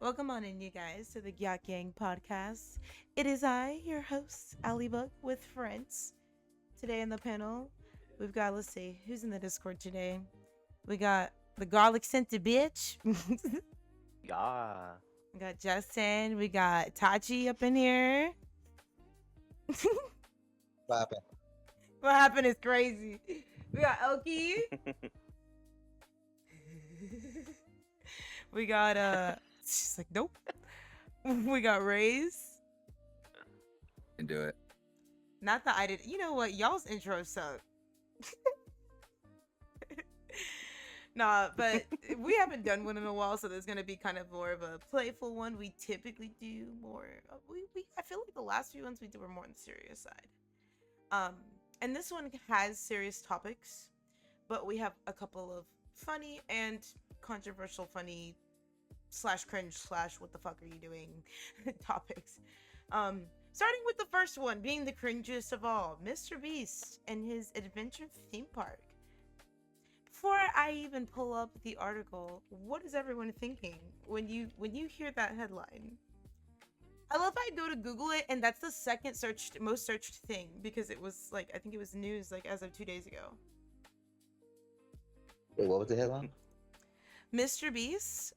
Welcome on in, you guys, to the GyatGang podcast. It is I, your host, Alliie with friends. Today in the panel, we've got, let's see, who's in the Discord today? We got the garlic scented bitch. Yeah. We got Justin. We got Tachi up in here. What happened? What happened is crazy. We got Elkie. We got, she's like, nope. We got Raze. And do it. Not that I did. You know what? Y'all's intro suck. Nah, but we haven't done one in a while, so there's gonna be kind of more of a playful one. We typically do more. I feel like the last few ones we did were more on the serious side. And this one has serious topics, but we have a couple of funny and controversial, funny / cringe / what the fuck are you doing topics. Starting with the first one, being the cringiest of all, Mr. Beast and his adventure theme park. Before I even pull up the article, what is everyone thinking when you hear that headline? I love how I go to Google it and that's the second most searched thing because it was like, I think it was news like as of 2 days ago. Wait, what was the headline? Mr. Beast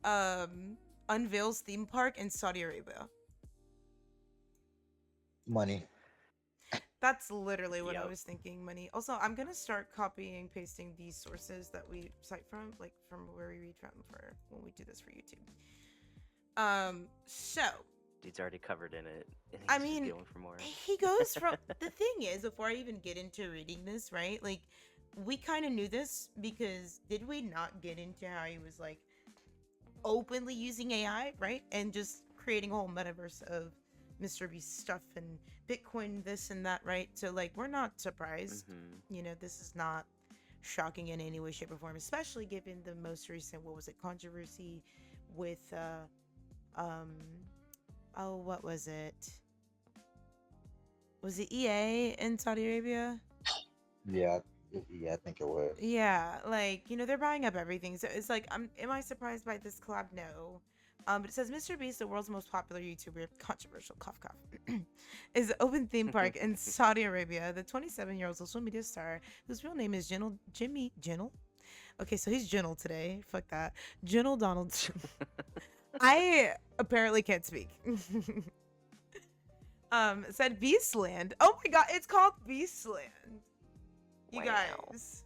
unveils theme park in Saudi Arabia. Money. That's literally what I Yep. was thinking, money. Also, I'm gonna start copying and pasting these sources that we cite from, like from where we read from for when we do this for YouTube. So Dude's already covered in it. And I he's just mean, going for more. he goes from the thing is, before I even get into reading this, right? Like, we kind of knew this because did we not get into how he was like openly using AI, right? And just creating a whole metaverse of Mr. Beast stuff and Bitcoin, this and that, right? So like, we're not surprised. You know, this is not shocking in any way, shape, or form, especially given the most recent, what was it, controversy with oh, what was it? Was it EA in Saudi Arabia? Yeah, I think it was. Yeah, like, you know, they're buying up everything. So it's like, am I surprised by this collab? No. But it says Mr. Beast, the world's most popular YouTuber, controversial, cough cough, is the open theme park in Saudi Arabia. The 27-year-old social media star, whose real name is Jimmy Jinnel. Okay, so he's Jinnel today. Fuck that. Jinnel Donald. I apparently can't speak. Said Beastland. Oh my god, it's called Beastland. You Wow. guys.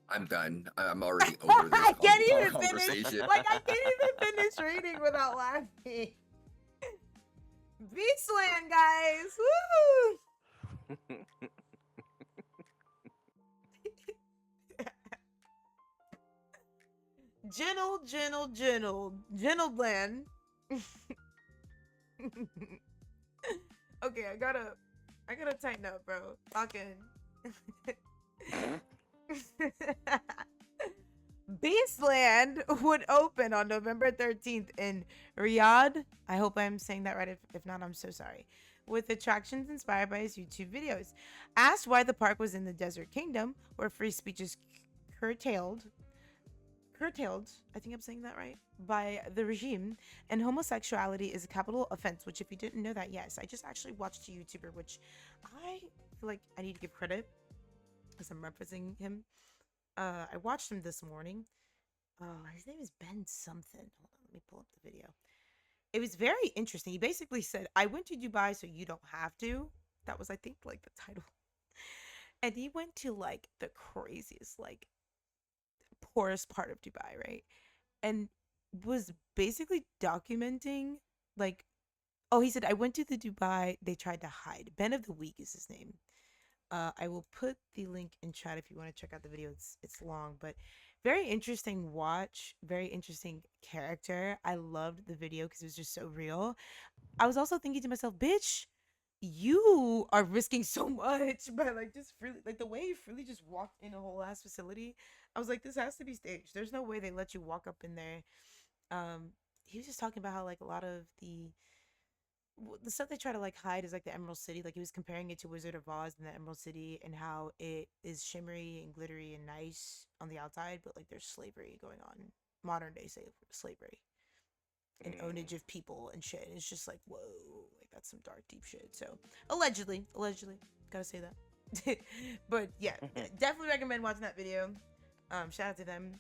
I'm done. I'm already over this I can't even finish. conversation. Like, I can't even finish reading without laughing. Beastland, guys. Woo! Gentleland. Okay, I gotta tighten up, bro. Fucking. Beastland would open on November 13th in Riyadh. I hope I'm saying that right. If not, I'm so sorry. With attractions inspired by his YouTube videos. Asked why the park was in the Desert Kingdom, where free speech is curtailed, I think I'm saying that right, by the regime, and homosexuality is a capital offense, which if you didn't know that, yes, I just actually watched a YouTuber, which I feel like I need to give credit because I'm referencing him. I watched him this morning. His name is Ben something. Hold on, let me pull up the video. It was very interesting. He basically said, I went to Dubai so you don't have to. That was, I think, like the title. And he went to like the craziest, like poorest part of Dubai, right? And was basically documenting like, oh, he said, I went to the Dubai they tried to hide. Ben of the Week is his name. I will put the link in chat if you want to check out the video. It's long, but very interesting watch, very interesting character. I loved the video because it was just so real. I was also thinking to myself, bitch, you are risking so much by like just freely, like the way you freely just walked in a whole ass facility. I was like, this has to be staged. There's no way they let you walk up in there. He was just talking about how like a lot of the the stuff they try to like hide is like the Emerald City. Like he was comparing it to Wizard of Oz and the Emerald City and how it is shimmery and glittery and nice on the outside, but like there's slavery going on, modern day slavery and ownage of people and shit. And it's just like, whoa, like that's some dark, deep shit. So allegedly, gotta say that. But yeah, definitely recommend watching that video. Shout out to them.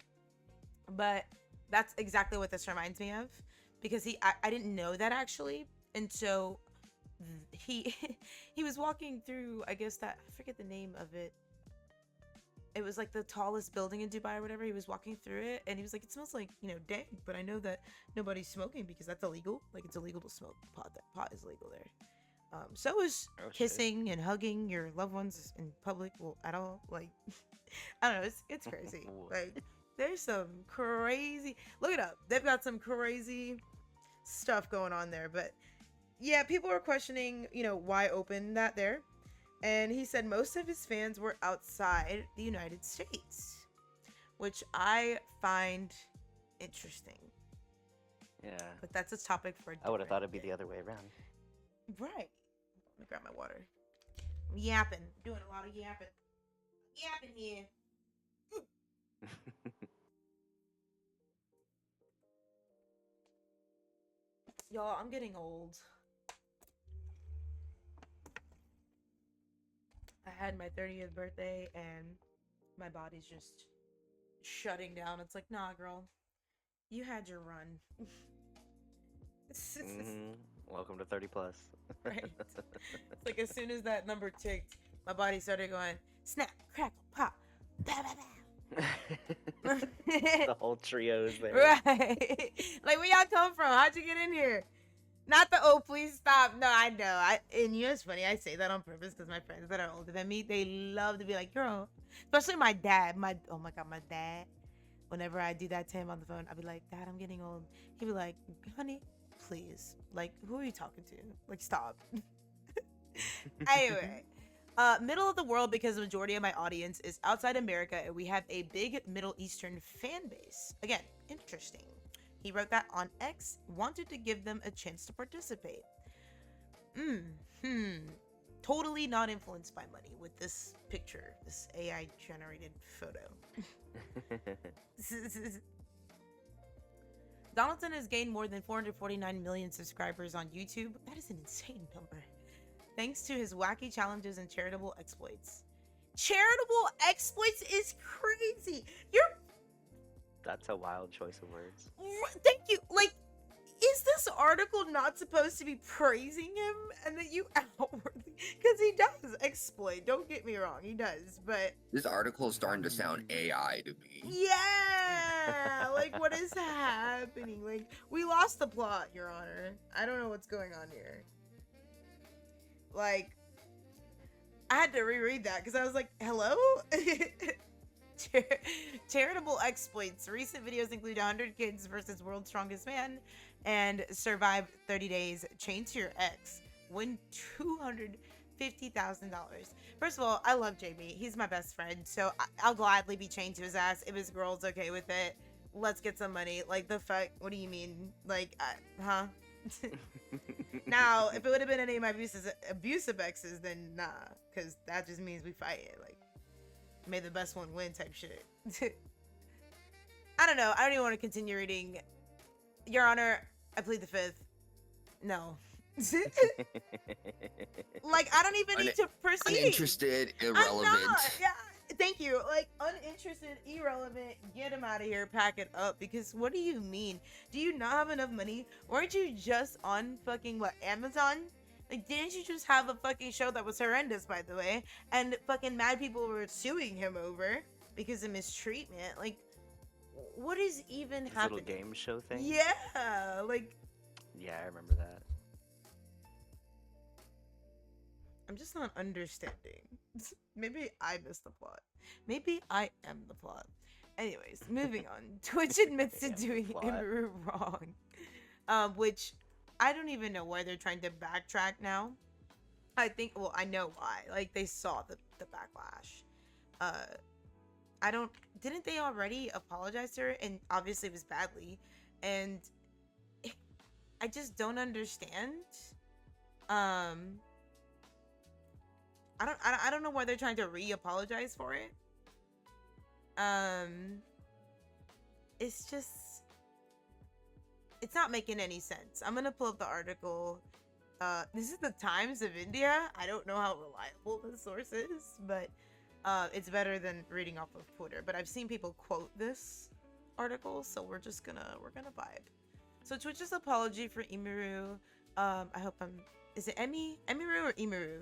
But that's exactly what this reminds me of, because I didn't know that actually. And so he he was walking through, I guess that, I forget the name of it. It was like the tallest building in Dubai or whatever. He was walking through it and he was like, it smells like, you know, dank, but I know that nobody's smoking because that's illegal. Like it's illegal to smoke pot. That pot is legal there. So is kissing and hugging your loved ones in public. Well, at all. Like, I don't know. It's crazy. Like, there's some crazy. Look it up. They've got some crazy stuff going on there. But yeah, people were questioning, you know, why open that there. And he said most of his fans were outside the United States, which I find interesting. Yeah. But that's a topic for a I would have thought different it'd be day. the other way around. Right. Let me grab my water. I'm yapping. Doing a lot of yapping. Yapping here. Y'all, I'm getting old. I had my 30th birthday and my body's just shutting down. It's like, nah, girl. You had your run. Welcome to 30 plus. Right. It's like as soon as that number ticked, my body started going snap, crackle, pop, bah, bah, bah. The whole trio is there. Right. Like, where y'all come from? How'd you get in here? Not the, oh, please stop. No, I know. And you know, it's funny. I say that on purpose because my friends that are older than me, they love to be like, girl. Especially my dad. Oh my God, my dad. Whenever I do that to him on the phone, I'd be like, Dad, I'm getting old. He'd be like, honey, please. Like, who are you talking to? Like, stop. Anyway. Middle of the world because the majority of my audience is outside America and we have a big Middle Eastern fan base. Again, interesting. He wrote that on X, wanted to give them a chance to participate. Totally not influenced by money with this picture, this AI generated photo. Donaldson has gained more than 449 million subscribers on YouTube. That is an insane number. Thanks to his wacky challenges and charitable exploits. Charitable exploits is crazy. That's a wild choice of words. Thank you. Like, is this article not supposed to be praising him? And that you outwardly, because he does exploit. Don't get me wrong, he does. But This article is starting to sound AI to me. yeah, like what is happening? Like, we lost the plot, Your Honor. I don't know what's going on here. Like, I had to reread that because I was like, hello? Charitable exploits. Recent videos include 100 kids versus world's strongest man and survive 30 days chained to your ex. Win $250,000. First of all, I love Jamie. He's my best friend, so I'll gladly be chained to his ass if his girl's okay with it. Let's get some money. Like, the fuck? What do you mean? Like, huh? Now, if it would have been any of my abusive exes, then nah, because that just means we fight it. Like, may the best one win type shit. I don't know. I don't even want to continue reading. Your Honor, I plead the fifth. No. Like, I don't even need to proceed. Uninterested, irrelevant. I'm not. Yeah. Thank you. Like, uninterested, irrelevant. Get him out of here. Pack it up. Because what do you mean? Do you not have enough money? Weren't you just on fucking, what, Amazon? Like, didn't you just have a fucking show that was horrendous, by the way? And fucking mad people were suing him over because of mistreatment. Like, what is even This happening? little game show thing? Yeah, like, Yeah, I remember that. I'm just not understanding. Maybe I missed the plot. Maybe I am the plot. Anyways, moving on. Twitch admits to Yeah, doing plot. it wrong. Which I don't even know why they're trying to backtrack now. I think, well, I know why. Like, they saw the backlash. Didn't they already apologize to her? And obviously it was badly. And I just don't understand Um, I don't know why they're trying to re-apologize for it. Um, it's just, it's not making any sense. I'm gonna pull up the article. This is the Times of India. I don't know how reliable the source is, but it's better than reading off of Twitter. But I've seen people quote this article, so we're gonna vibe. So Twitch's apology for Emiru. I hope I'm. Is it Emiru or Emiru?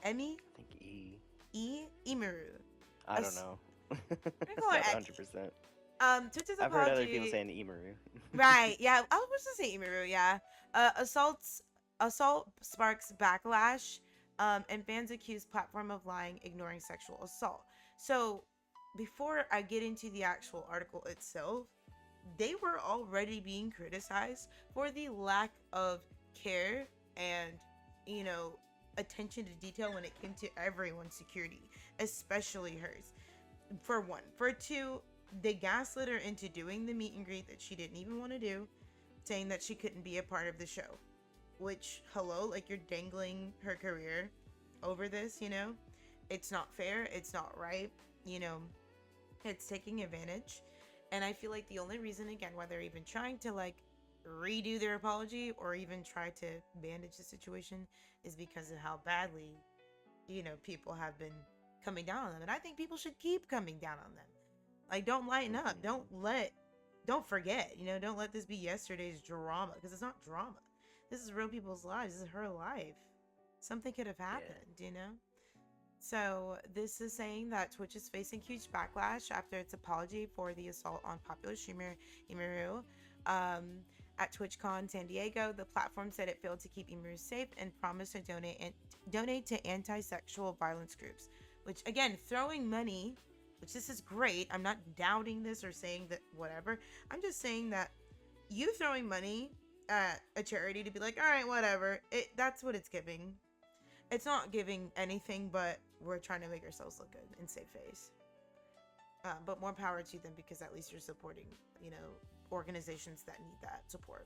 Emi? I think Emiru. I don't know. call her Not Eki. 100%. Twitch's I've heard apology. other people saying Emaru. Right, yeah, I was just say Emiru, yeah. Assault sparks backlash, and fans accuse platform of lying, ignoring sexual assault. So before I get into the actual article itself, they were already being criticized for the lack of care and, you know, attention to detail when it came to everyone's security, especially hers. For one. For two, they gaslit her into doing the meet and greet that she didn't even want to do, saying that she couldn't be a part of the show. Which, hello, like, you're dangling her career over this, you know? It's not fair, it's not right, you know, it's taking advantage. And I feel like the only reason, again, why they're even trying to, like, redo their apology or even try to bandage the situation is because of how badly, you know, people have been coming down on them. And I think people should keep coming down on them. Like, don't lighten up. Don't forget, you know, don't let this be yesterday's drama, because it's not drama. This is real people's lives. This is her life. Something could have happened, you know? So this is saying that Twitch is facing huge backlash after its apology for the assault on popular streamer Emiru. At TwitchCon San Diego, the platform said it failed to keep Emiru safe and promised to donate to anti-sexual violence groups. Which, again, throwing money, which this is great. I'm not doubting this or saying that whatever. I'm just saying that you throwing money at a charity to be like, all right, whatever, that's what it's giving. It's not giving anything, but we're trying to make ourselves look good and save face. But more power to them, because at least you're supporting, you know, organizations that need that support.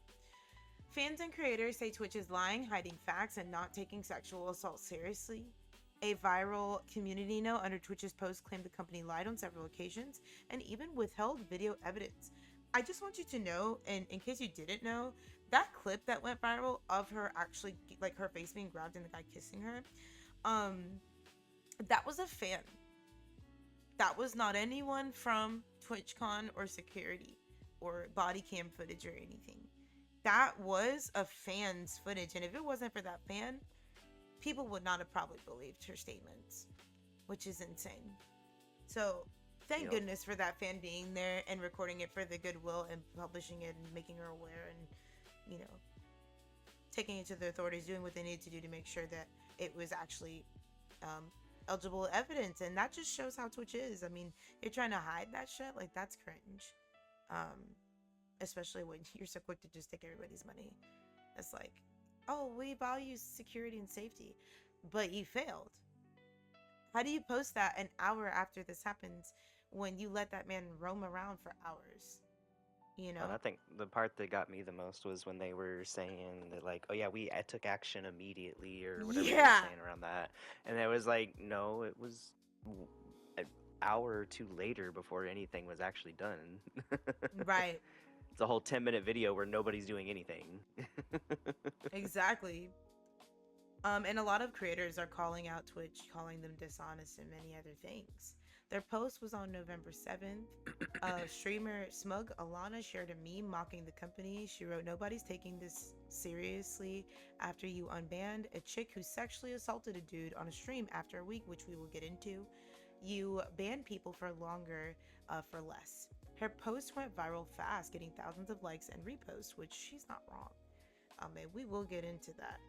Fans and creators say Twitch is lying, hiding facts, and not taking sexual assault seriously. A viral community note under Twitch's post claimed the company lied on several occasions and even withheld video evidence. I just want you to know, and in case you didn't know, that clip that went viral of her actually, like, her face being grabbed and the guy kissing her, that was a fan. That was not anyone from TwitchCon or security or body cam footage or anything. That was a fan's footage, and if it wasn't for that fan, people would not have probably believed her statements, which is insane. So thank goodness for that fan being there and recording it for the goodwill and publishing it and making her aware and, you know, taking it to the authorities, doing what they needed to do to make sure that it was actually eligible evidence. And that just shows how Twitch is. I mean, you're trying to hide that shit, like, that's cringe. Especially when you're so quick to just take everybody's money. It's like, oh, we value security and safety, but you failed. How do you post that an hour after this happens when you let that man roam around for hours? You know? And I think the part that got me the most was when they were saying that, like, oh yeah, I took action immediately, or whatever they were saying around that. And it was like, no, it was an hour or two later before anything was actually done. Right. It's a whole 10-minute video where nobody's doing anything. Exactly. And a lot of creators are calling out Twitch, calling them dishonest and many other things. Their post was on November 7th. Streamer Smug Alana shared a meme mocking the company. She wrote, "Nobody's taking this seriously after you unbanned a chick who sexually assaulted a dude on a stream after a week, which we will get into. You ban people for longer for less." Her post went viral fast, getting thousands of likes and reposts, which she's not wrong. And we will get into that.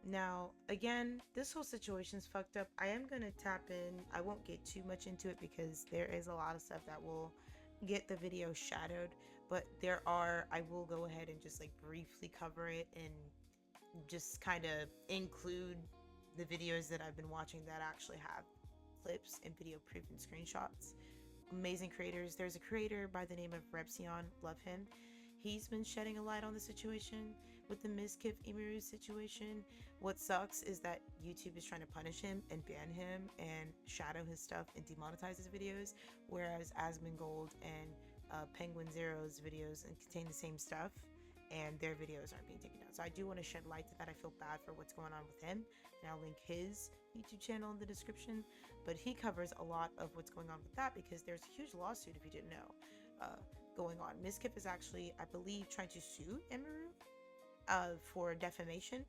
Now, again, this whole situation's fucked up. I am gonna tap in. I won't get too much into it because there is a lot of stuff that will get the video shadowed, but I will go ahead and just, like, briefly cover it and just kind of include the videos that I've been watching that actually have clips and video proof and screenshots. Amazing creators. There's a creator by the name of Repsion, love him. He's been shedding a light on the situation. with the Mizkif Emiru situation. What sucks is that YouTube is trying to punish him and ban him and shadow his stuff and demonetize his videos, whereas Asmongold and Penguin Zero's videos contain the same stuff and their videos aren't being taken down. So I do want to shed light to that. I feel bad for what's going on with him, and I'll link his YouTube channel in the description. But he covers a lot of what's going on with that because there's a huge lawsuit, if you didn't know, going on. Mizkif is actually, I believe, trying to sue Emiru for defamation.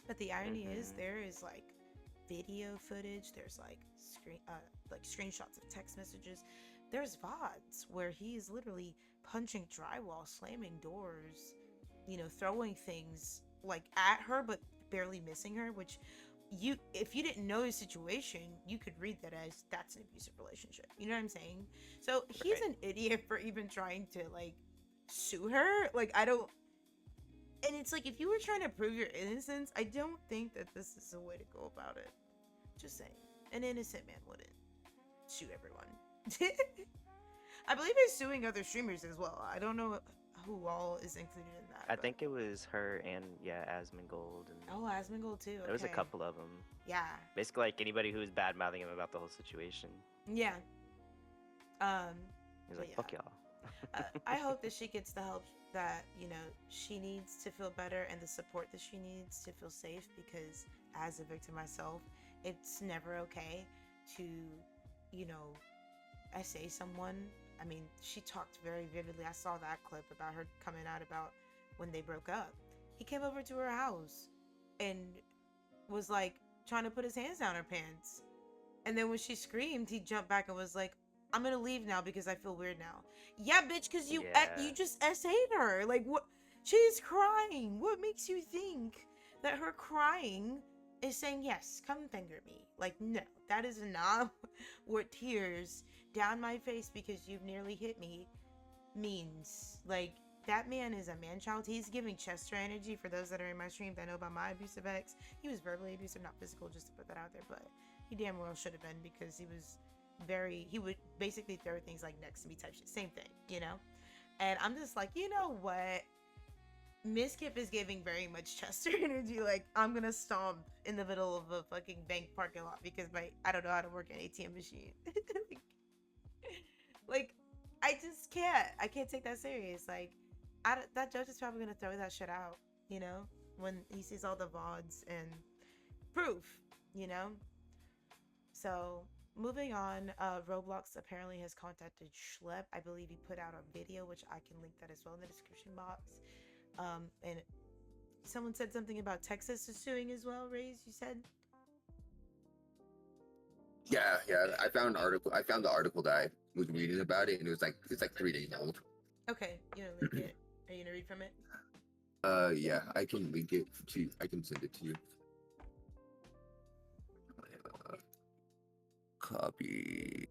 But the irony is there is like video footage, there's like screenshots of text messages, there's VODs where he is literally punching drywall, slamming doors, you know, throwing things like at her but barely missing her, which if you didn't know his situation, you could read that as that's an abusive relationship. You know what I'm saying? So he's an idiot for even trying to like sue her. Like, I don't. And it's like, if you were trying to prove your innocence, I don't think that this is the way to go about it. Just saying. An innocent man wouldn't sue everyone. I believe he's suing other streamers as well. I don't know who all is included in that. I think it was her and Asmongold. And oh, Asmongold too. Okay. There was a couple of them. Yeah. Basically, like anybody who was bad mouthing him about the whole situation. Yeah. He's like, fuck y'all. I hope that she gets the help that, you know, she needs to feel better and the support that she needs to feel safe, because as a victim myself, it's never okay to, you know, essay someone. I mean, she talked very vividly. I saw that clip about her coming out about when they broke up. He came over to her house and was like trying to put his hands down her pants. And then when she screamed, he jumped back and was like, I'm gonna leave now because I feel weird now. Yeah, bitch, because you just essayed her. Like, what? She's crying. What makes you think that her crying is saying, yes, come finger me? Like, no, that is not what tears down my face because you've nearly hit me means. Like, that man is a man-child. He's giving Chester energy. For those that are in my stream that know about my abusive ex, he was verbally abusive, not physical, just to put that out there, but he damn well should have been, because he would basically throw things like next to me type shit. Same thing, you know? And I'm just like, you know what? Mizkif is giving very much Chester energy. Like, I'm gonna stomp in the middle of a fucking bank parking lot because I don't know how to work an ATM machine. like, I just can't. I can't take that serious. Like, that judge is probably gonna throw that shit out, you know? When he sees all the VODs and proof, you know? So, moving on, Roblox apparently has contacted Schlep. I believe he put out a video, which I can link that as well in the description box. And someone said something about Texas is suing as well, Raze, you said? Yeah. I found the article that I was reading about it, and it's like 3 days old. Okay, you gonna link it? Are you gonna read from it? Yeah, I can link it to you. I can send it to you. Copy.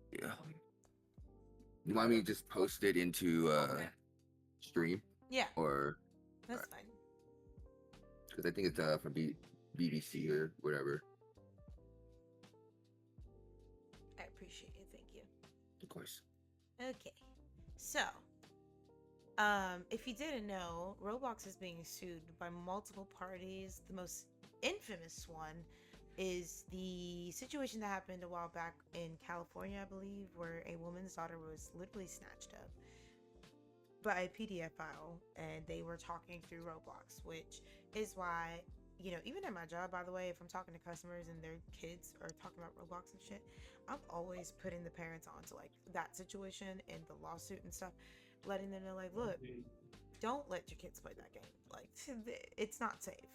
You want me to just post it into stream? Yeah. Or that's fine. Because I think it's from BBC or whatever. I appreciate it. Thank you. Of course. Okay. So, if you didn't know, Roblox is being sued by multiple parties. The most infamous one is the situation that happened a while back in California, I believe, where a woman's daughter was literally snatched up by a PDF file, and they were talking through Roblox, which is why, you know, even at my job, by the way, if I'm talking to customers and their kids are talking about Roblox and shit, I'm always putting the parents onto like that situation and the lawsuit and stuff, letting them know, like, look, don't let your kids play that game. Like, it's not safe.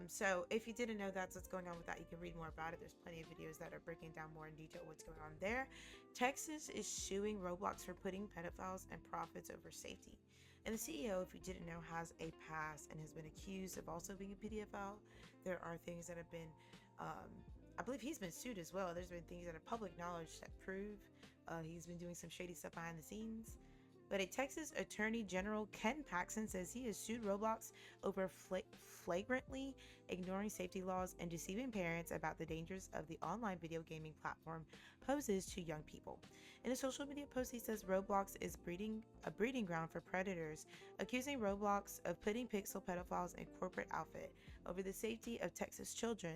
So if you didn't know that's what's going on with that, you can read more about it. There's plenty of videos that are breaking down more in detail what's going on there. Texas is suing Roblox for putting pedophiles and profits over safety. And the CEO, if you didn't know, has a past and has been accused of also being a pedophile. There are things that have been, I believe he's been sued as well. There's been things that are public knowledge that prove he's been doing some shady stuff behind the scenes. But a Texas Attorney General, Ken Paxton, says he has sued Roblox over flagrantly ignoring safety laws and deceiving parents about the dangers of the online video gaming platform poses to young people. In a social media post, he says Roblox is a breeding ground for predators, accusing Roblox of putting pixel pedophiles in corporate outfit over the safety of Texas children.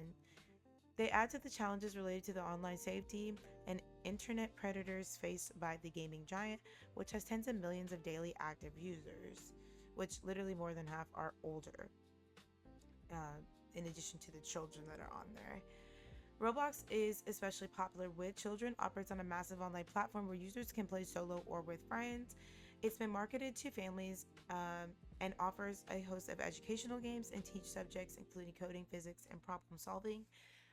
They add to the challenges related to the online safety and internet predators faced by the gaming giant, which has tens of millions of daily active users, which literally more than half are older, in addition to the children that are on there. Roblox is especially popular with children, operates on a massive online platform where users can play solo or with friends. It's been marketed to families and offers a host of educational games and teach subjects including coding, physics, and problem solving,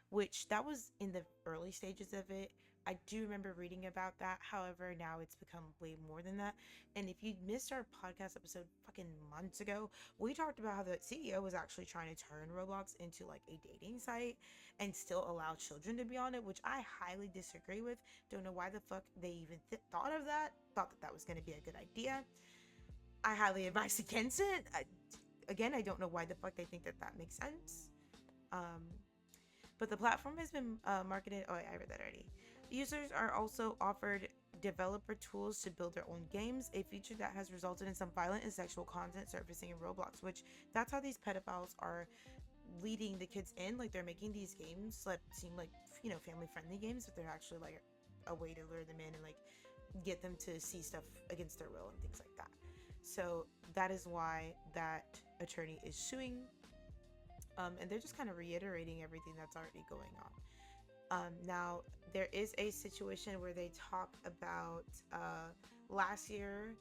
which that was in the early stages of it. I do remember reading about that. However, now it's become way more than that. And if you missed our podcast episode fucking months ago, we talked about how the CEO was actually trying to turn Roblox into like a dating site and still allow children to be on it, which I highly disagree with. Don't know why the fuck they even thought of that. Thought that that was going to be a good idea. I highly advise against it. Again, I don't know why the fuck they think that that makes sense. But the platform has been marketed. Oh, I read that already. Users are also offered developer tools to build their own games, a feature that has resulted in some violent and sexual content surfacing in Roblox, which that's how these pedophiles are leading the kids in. Like, they're making these games that seem like, you know, family friendly games, but they're actually like a way to lure them in and like get them to see stuff against their will and things like that. So that is why that attorney is suing. And they're just kind of reiterating everything that's already going on. Now, there is a situation where they talk about last year,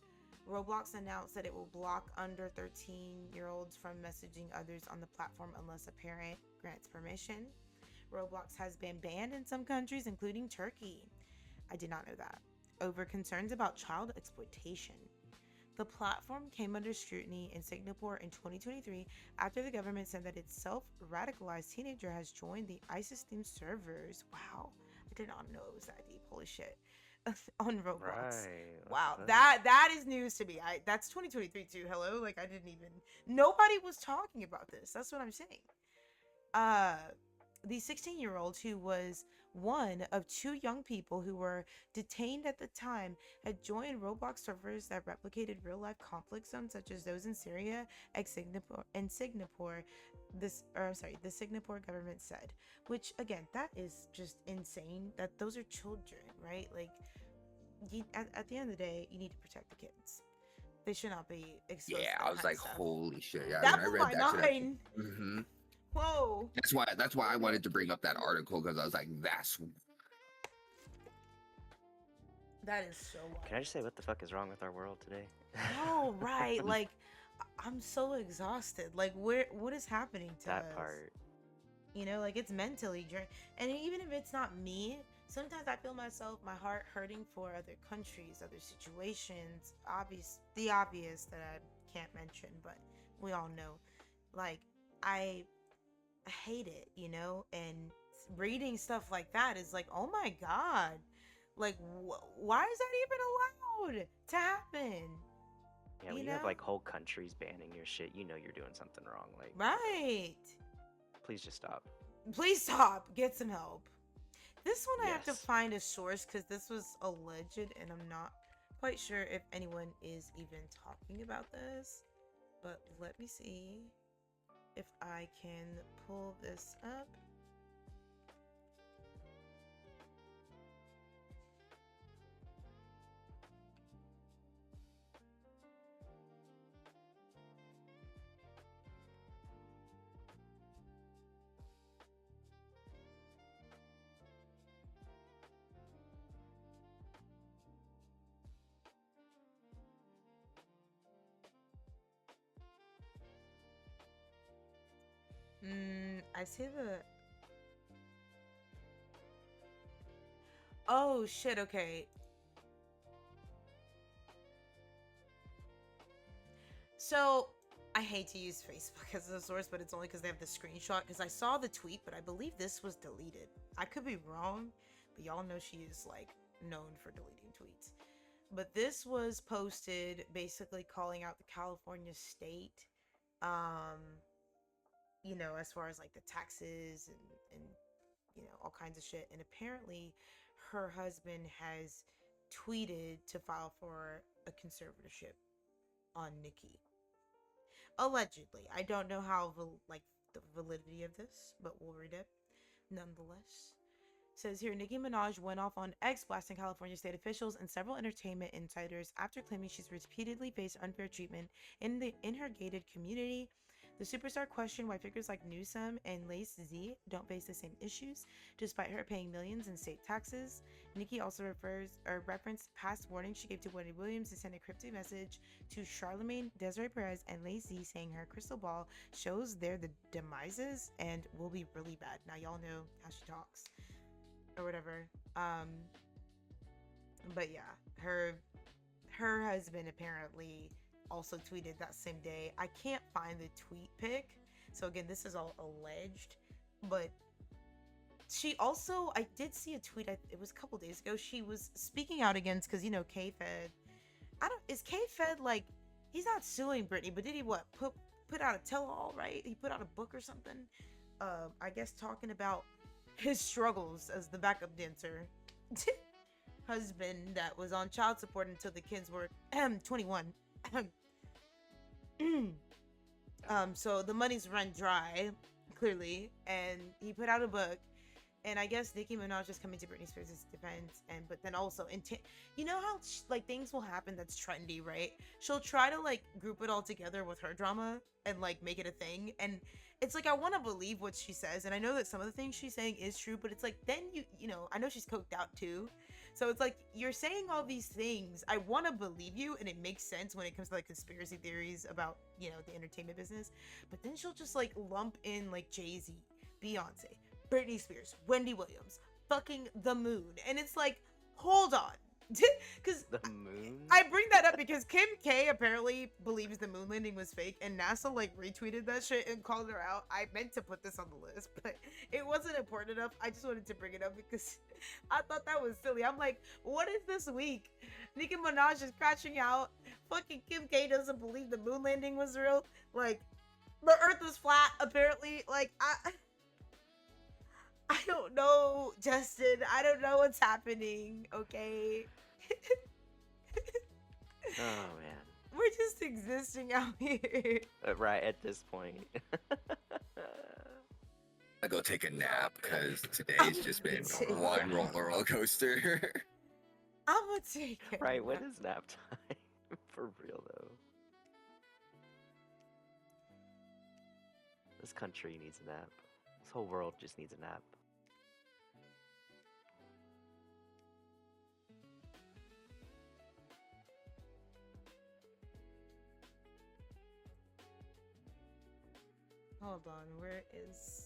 Roblox announced that it will block under 13-year-olds from messaging others on the platform unless a parent grants permission. Roblox has been banned in some countries, including Turkey. I did not know that. Over concerns about child exploitation. The platform came under scrutiny in Singapore in 2023 after the government said that its self-radicalized teenager has joined the ISIS-themed servers. Wow, I did not know it was that deep. Holy shit. On Roblox. Right. Wow, that is news to me. That's 2023 too. Hello, like I didn't even. Nobody was talking about this. That's what I'm saying. The 16-year-old, who was one of two young people who were detained at the time, had joined Roblox servers that replicated real-life conflict zones such as those in Syria and Singapore. The Singapore government said, which again, that is just insane. That those are children, right? Like, at the end of the day, you need to protect the kids. They should not be exposed. Yeah, to that I was kind like, of stuff. holy shit! Yeah, That when I blew read my that shit, mind. mm-hmm. Whoa. That's why I wanted to bring up that article, because I was like, That is so wild. Can I just say what the fuck is wrong with our world today? No, right. Like, I'm so exhausted. Like, what is happening to that us? part. You know, like, it's mentally drained. And even if it's not me, sometimes I feel my heart hurting for other countries, other situations. The obvious that I can't mention, but we all know. Like, I hate it, you know? And reading stuff like that is like, oh my God. Like, why is that even allowed to happen? Yeah, when you have like whole countries banning your shit, you know you're doing something wrong. Like, right. Please just stop. Please stop. Get some help. This one I have to Yes. find a source because this was alleged and I'm not quite sure if anyone is even talking about this. But let me see if I can pull this up. I see the... Oh, shit, okay. So, I hate to use Facebook as a source, but it's only because they have the screenshot, because I saw the tweet, but I believe this was deleted. I could be wrong, but y'all know she is, like, known for deleting tweets. But this was posted basically calling out the California state, um, as far as like the taxes and all kinds of shit. And apparently her husband has tweeted to file for a conservatorship on Nikki. Allegedly. I don't know how the validity of this, but we'll read it nonetheless. Says here, Nicki Minaj went off on X, blasting California state officials and several entertainment insiders after claiming she's repeatedly faced unfair treatment in her gated community. The superstar questioned why figures like Newsom and Lace Z don't face the same issues, despite her paying millions in state taxes. Nicki also referenced past warnings she gave to Wendy Williams to send a cryptic message to Charlamagne, Desiree Perez, and Lace Z, saying her crystal ball shows they're the demises and will be really bad. Now y'all know how she talks. Or whatever. But yeah, her husband apparently also tweeted that same day. I can't find the tweet pic, so again, this is all alleged. But she also, I did see a tweet. It was a couple days ago. She was speaking out against, because K-Fed. Is K-Fed like, he's not suing Britney, but did he put out a tell-all, right? He put out a book or something. I guess talking about his struggles as the backup dancer husband that was on child support until the kids were 21. So the money's run dry, clearly, and he put out a book. And I guess Nicki Minaj is coming to Britney Spears' defense, but then also, you know how things will happen that's trendy, right? She'll try to group it all together with her drama and make it a thing, and it's I want to believe what she says, and I know that some of the things she's saying is true, but it's then I know she's coked out too, so it's you're saying all these things. I want to believe you, and it makes sense when it comes to conspiracy theories about the entertainment business, but then she'll just lump in Jay-Z, Beyonce, Britney Spears, Wendy Williams, fucking the moon. And it's hold on. Because The moon? I bring that up because Kim K apparently believes the moon landing was fake, and NASA retweeted that shit and called her out. I meant to put this on the list, but it wasn't important enough. I just wanted to bring it up because I thought that was silly. I'm what is this week? Nicki Minaj is crashing out. Fucking Kim K doesn't believe the moon landing was real. The earth was flat, apparently. I don't know, Justin. I don't know what's happening, okay? Oh, man. We're just existing out here. Right at this point. I go take a nap because today's just been one roller coaster. I'm gonna take it. Right, when is nap time? For real, though. This country needs a nap. This whole world just needs a nap. Hold on, where is...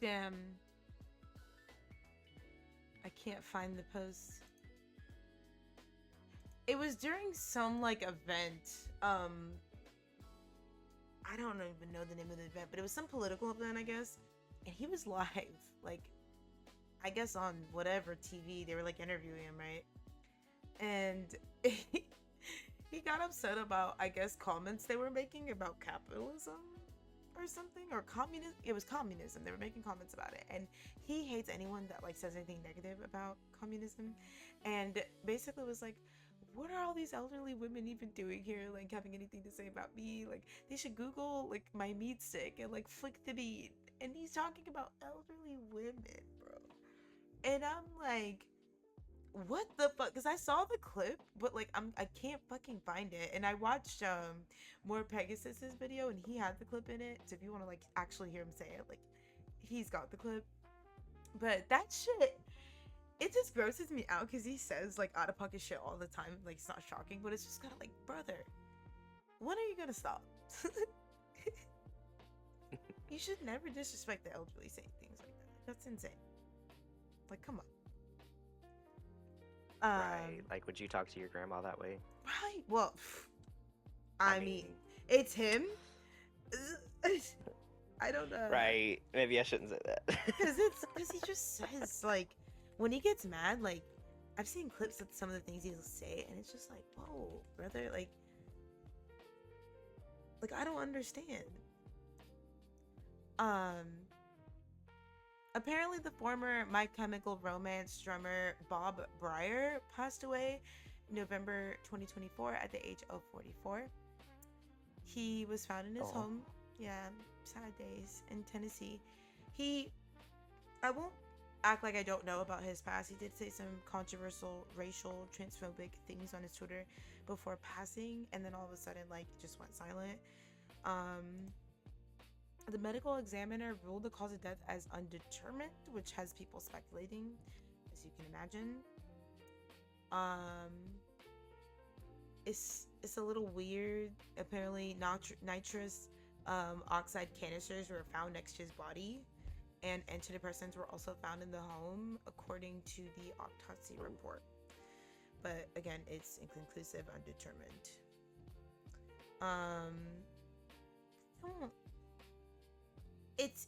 Damn. I can't find the post. It was during some event. I don't even know the name of the event, but it was some political event, I guess. And he was live, I guess on whatever TV. They were interviewing him, right? And he got upset about, I guess, comments they were making about capitalism or something, or communism. It was communism. They were making comments about it, and he hates anyone that says anything negative about communism. And basically was what are all these elderly women even doing here, having anything to say about me? They should Google my meat stick and flick the beat. And he's talking about elderly women, bro. And I'm what the fuck? Because I saw the clip, but I can't fucking find it. And I watched more Pegasus's video, and he had the clip in it. So if you want to actually hear him say it, he's got the clip. But that shit, it just grosses me out because he says out of pocket shit all the time. It's not shocking, but it's just kind of brother, when are you gonna stop? You should never disrespect the elderly saying things like That's insane. Like, come on. Right. Like, would you talk to your grandma that way? Right. Well, I mean, it's him. I don't know. Right. Maybe I shouldn't say that. Because he just says, like, when he gets mad, like, I've seen clips of some of the things he'll say, and it's just like, whoa, brother, like I don't understand. Apparently the former My Chemical Romance drummer Bob Breyer passed away November 2024 at the age of 44. He was found in his home, sad days, in Tennessee. I won't act like I don't know about his past. He did say some controversial racial transphobic things on his Twitter before passing, and then all of a sudden, like, just went silent. The medical examiner ruled the cause of death as undetermined, which has people speculating, as you can imagine. It's a little weird. Apparently, nitrous oxide canisters were found next to his body, and antidepressants were also found in the home, according to the autopsy report. But again, it's inconclusive, undetermined. It's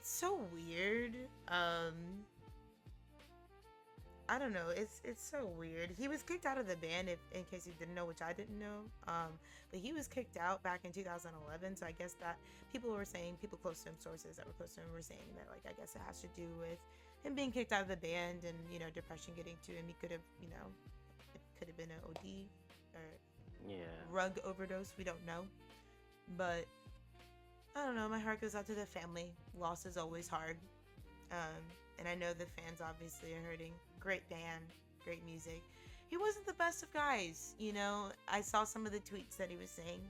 so weird. I don't know. It's so weird. He was kicked out of the band, in case you didn't know, which I didn't know. But he was kicked out back in 2011. So I guess that people close to him, sources that were close to him, were saying that, like, I guess it has to do with him being kicked out of the band and, you know, depression getting to him. He could have, you know, it could have been an OD or drug overdose. We don't know. But I don't know. My heart goes out to the family. Loss is always hard. And I know the fans obviously are hurting. Great band, great music. He wasn't the best of guys, you know. I saw some of the tweets that he was saying,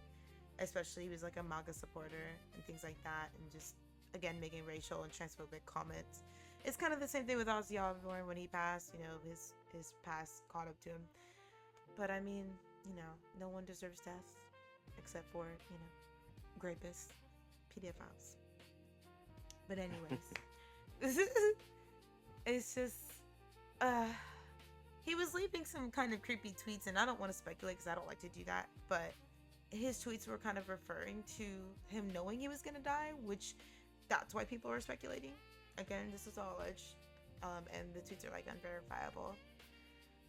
especially he was like a MAGA supporter and things like that, and just, again, making racial and transphobic comments. It's kind of the same thing with Ozzy Osbourne when he passed, you know, his past caught up to him. But I mean, you know, no one deserves death except for, you know, rapists, pedophiles. But anyways, it's just, he was leaving some kind of creepy tweets, and I don't want to speculate because I don't like to do that, but his tweets were kind of referring to him knowing he was going to die, which that's why people are speculating. Again, this is all alleged, and the tweets are, like, unverifiable.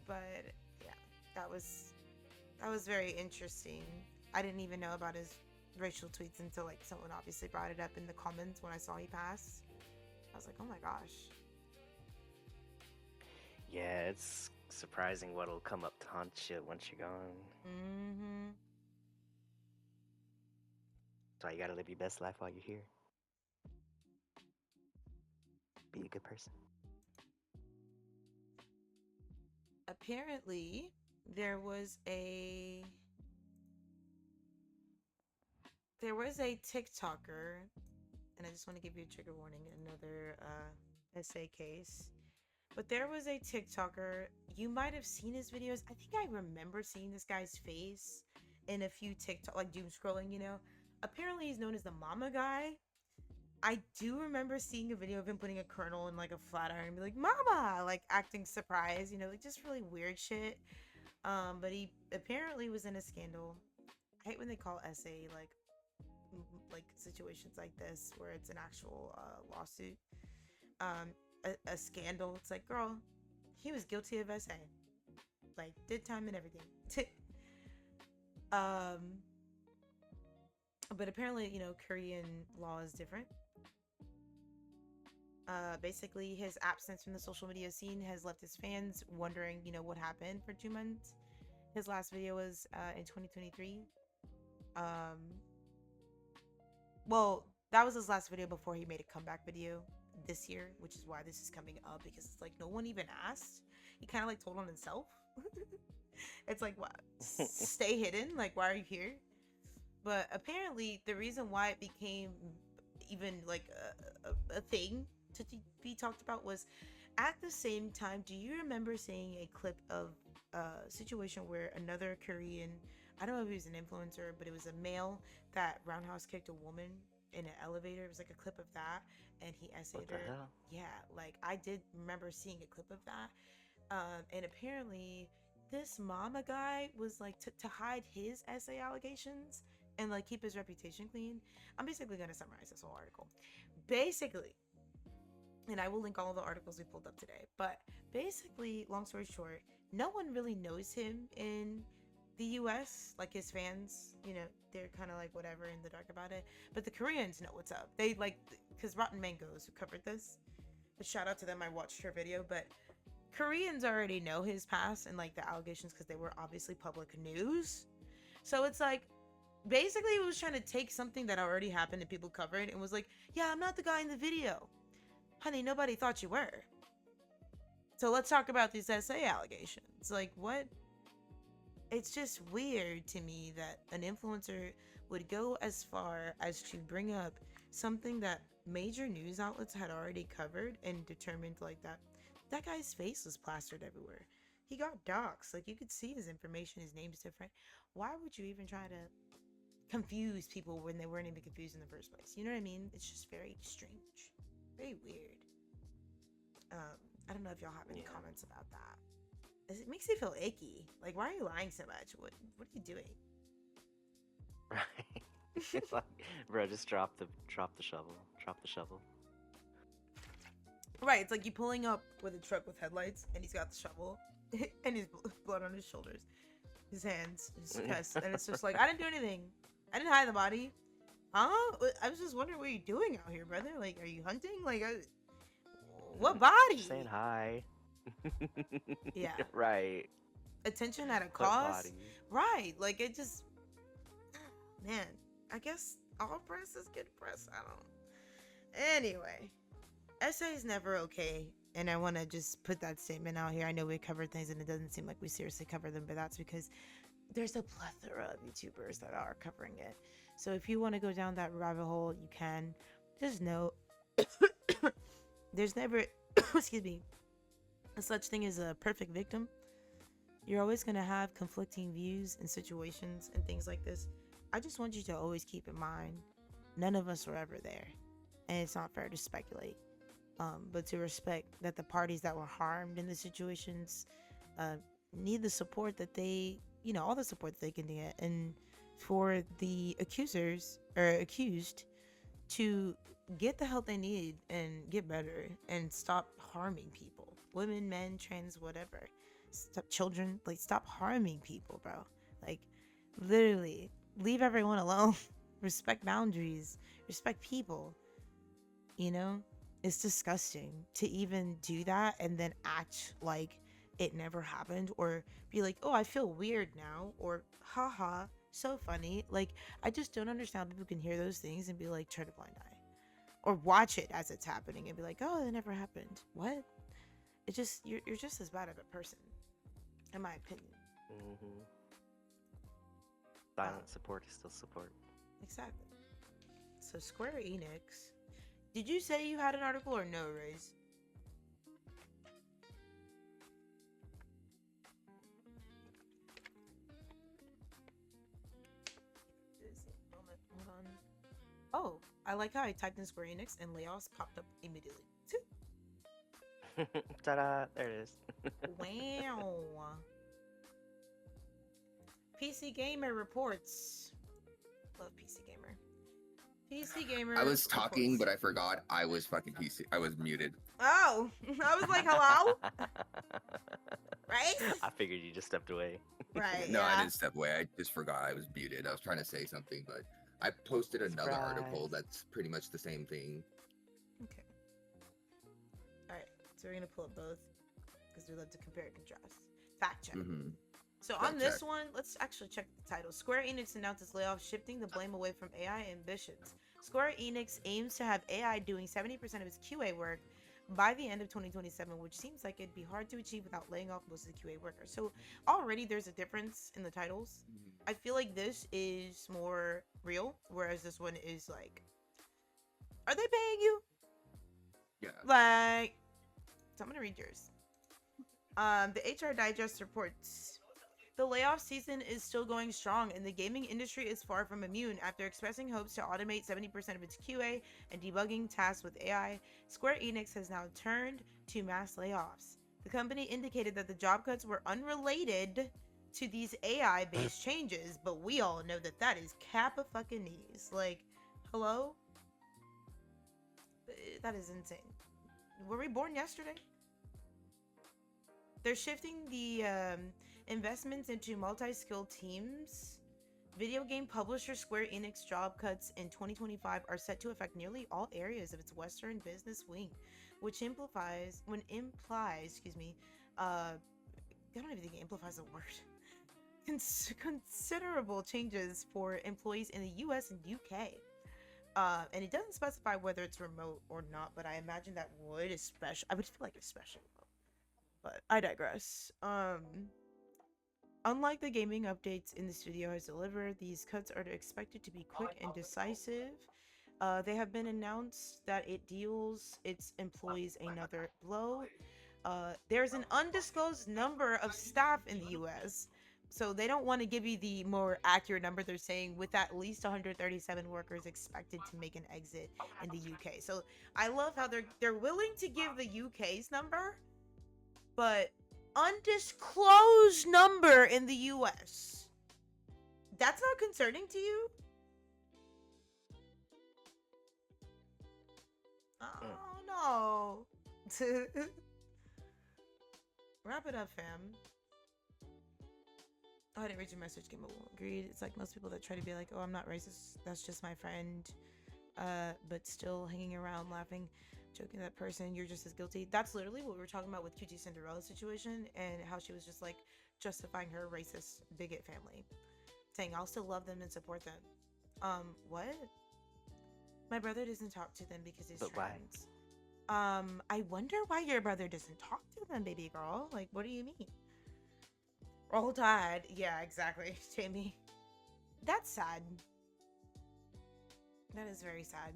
But yeah, that was very interesting. I didn't even know about his racial tweets until, like, someone obviously brought it up in the comments when I saw he passed. I was like, oh my gosh. Yeah, it's surprising what'll come up to haunt you once you're gone. Mm-hmm. So you gotta live your best life while you're here. Be a good person. Apparently, there was a TikToker, and I just want to give you a trigger warning, another essay case. But there was a TikToker, you might have seen his videos. I think I remember seeing this guy's face in a few TikTok, like, doom scrolling, you know. Apparently he's known as the mama guy. I do remember seeing a video of him putting a kernel in, like, a flat iron and be like, mama, like, acting surprised, you know, like, just really weird shit. But he apparently was in a scandal. I hate when they call essay, like situations like this where it's an actual lawsuit, a scandal. It's like, girl, he was guilty of SA, like, did time and everything. But apparently, you know, Korean law is different. Basically, his absence from the social media scene has left his fans wondering, you know, what happened for 2 months. His last video was in 2023. Well, that was his last video before he made a comeback video this year, which is why this is coming up, because it's like no one even asked. He kind of, like, told on himself. It's like, what? Stay hidden? Like, why are you here? But apparently, the reason why it became even, like, a thing to be talked about was at the same time. Do you remember seeing a clip of a situation where another Korean, I don't know if he was an influencer, but it was a male that roundhouse kicked a woman in an elevator. It was like a clip of that, and he essayed What the her. hell? Yeah, like I did remember seeing a clip of that. And apparently this mama guy was like to hide his essay allegations and like keep his reputation clean. I'm basically gonna summarize this whole article. Basically, and I will link all the articles we pulled up today. But basically, long story short, no one really knows him in the US. Like his fans, you know, they're kind of like whatever in the dark about it. But the Koreans know what's up. They like, because Rotten Mangoes, who covered this, but shout out to them. I watched her video, but Koreans already know his past and like the allegations because they were obviously public news. So it's like, basically, it was trying to take something that already happened and people covered and was like, yeah, I'm not the guy in the video. Honey, nobody thought you were. So let's talk about these essay allegations. Like, what? It's just weird to me that an influencer would go as far as to bring up something that major news outlets had already covered and determined like that guy's face was plastered everywhere. He got doxxed. Like, you could see his information, his name's different. Why would you even try to confuse people when they weren't even confused in the first place? You know what I mean? It's just very strange. Very weird. I don't know if y'all have any comments about that. It makes me feel icky. Like, why are you lying so much? What are you doing? Right. It's like, bro, just drop the shovel. Drop the shovel. Right, it's like you pulling up with a truck with headlights, and he's got the shovel, and his blood on his shoulders, his hands, his chest, and it's just like, I didn't do anything. I didn't hide the body. Huh? I was just wondering what you're doing out here, brother. Like, are you hunting? Like, what body? Just saying hi. Yeah. Right. Attention at a What cost. body? Right. Like, it just, man, I guess all press is good press. I don't. Anyway, essays never okay. And I want to just put that statement out here. I know we covered things and it doesn't seem like we seriously cover them, but that's because there's a plethora of YouTubers that are covering it. So if you want to go down that rabbit hole, you can. Just know there's never, excuse me, a such thing as a perfect victim. You're always going to have conflicting views and situations and things like this. I just want you to always keep in mind, none of us were ever there. And it's not fair to speculate. But to respect that the parties that were harmed in the situations need the support that they, all the support that they can get. And for the accusers or accused to get the help they need and get better and stop harming people, women, men, trans, whatever, stop, children, like, stop harming people, bro. Like, literally leave everyone alone. Respect boundaries, respect people. It's disgusting to even do that and then act like it never happened, or be like, oh, I feel weird now, or haha, so funny. Like, I just don't understand how people can hear those things and be like, turn a blind eye, or watch it as it's happening and be like, oh, it never happened. What? It just, you're just as bad of a person, in my opinion. Mm-hmm. Silent support is still support. Exactly. So Square Enix, did you say you had an article or no, Raze? Hold on. Oh, I like how I typed in Square Enix and layoffs popped up immediately. Ta-da! There it is. Wow. PC Gamer reports. Love PC Gamer. PC Gamer. I was talking, reports. but I forgot I was fucking PC. I was muted. Oh, I was like, hello? Right? I figured you just stepped away. Right. No, yeah. I didn't step away. I just forgot I was muted. I was trying to say something, but I posted another article that's pretty much the same thing. Okay. All right. So we're gonna pull up both because we love to compare and contrast. Fact check. Mm-hmm. So Fact on this check. one, let's actually check the title. Square Enix announces layoffs, shifting the blame away from AI ambitions. Square Enix aims to have AI doing 70% of its QA work by the end of 2027, which seems like it'd be hard to achieve without laying off most of the QA workers. So already there's a difference in the titles. I feel like this is more real, whereas this one is like, are they paying you? Yeah. Like, so I'm gonna read yours. The HR Digest reports The layoff season is still going strong, and the gaming industry is far from immune. After expressing hopes to automate 70% of its QA and debugging tasks with AI, Square Enix has now turned to mass layoffs. The company indicated that the job cuts were unrelated to these AI-based changes, but we all know that that is cap-a-fucking-knees. Like, hello? That is insane. Were we born yesterday? They're shifting the investments into multi-skilled teams. Video game publisher Square Enix job cuts in 2025 are set to affect nearly all areas of its Western business wing, which implies, I don't even think it implies a word. Considerable changes for employees in the US and UK. And it doesn't specify whether it's remote or not, but I imagine that would, I would feel like especially remote. But I digress. Unlike the gaming updates in the studio has delivered, these cuts are expected to be quick and decisive. They have been announced that it deals its employees another blow. There's an undisclosed number of staff in the US, so they don't want to give you the more accurate number. They're saying with at least 137 workers expected to make an exit in the UK. So I love how they're willing to give the UK's number, but undisclosed number in the US. That's not concerning to you? Oh no. Wrap it up, fam. Oh, I didn't read your message, Gimbal. Agreed. It's like most people that try to be like, oh, I'm not racist. That's just my friend. But still hanging around, laughing, joking at that person. You're just as guilty. That's literally what we were talking about with QT Cinderella's situation and how she was just like justifying her racist bigot family. Saying, I'll still love them and support them. What? My brother doesn't talk to them because he's trans. I wonder why your brother doesn't talk to them, baby girl. Like, what do you mean? Roll Tide. Yeah, exactly, Jamie. That's sad. That is very sad.